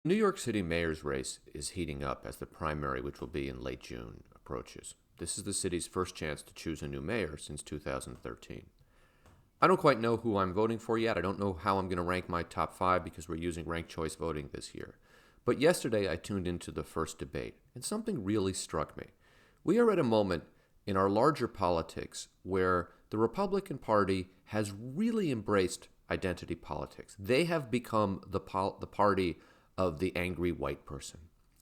New York City mayor's race is heating up as the primary, which will be in late June, approaches. This is the city's first chance to choose a new mayor since 2013. I don't quite know who I'm voting for yet. I don't know how I'm going to rank my top five because we're using ranked choice voting this year. But yesterday I tuned into the first debate, and something really struck me. We are at a moment in our larger politics where the Republican Party has really embraced identity politics. They have become the party of the angry white person.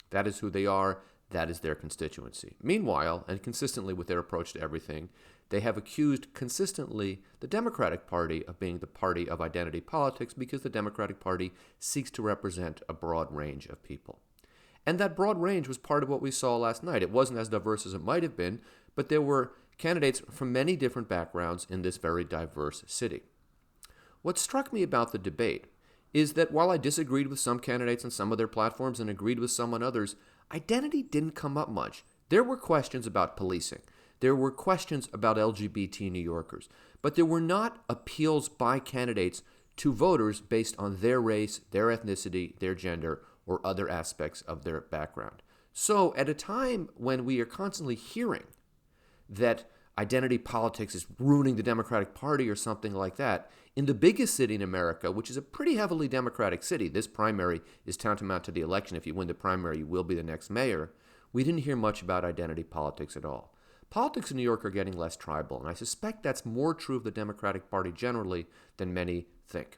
That is who they are. That is their constituency. Meanwhile, and consistently with their approach to everything, they have accused consistently the Democratic Party of being the party of identity politics because the Democratic Party seeks to represent a broad range of people. And that broad range was part of what we saw last night. It wasn't as diverse as it might have been, but there were candidates from many different backgrounds in this very diverse city. What struck me about the debate is that while I disagreed with some candidates on some of their platforms and agreed with some on others, identity didn't come up much. There were questions about policing. There were questions about LGBT New Yorkers. But there were not appeals by candidates to voters based on their race, their ethnicity, their gender, or other aspects of their background. So at a time when we are constantly hearing that identity politics is ruining the Democratic Party or something like that, in the biggest city in America, which is a pretty heavily Democratic city, this primary is tantamount to the election. If you win the primary, you will be the next mayor. We didn't hear much about identity politics at all. Politics in New York are getting less tribal, and I suspect that's more true of the Democratic Party generally than many think.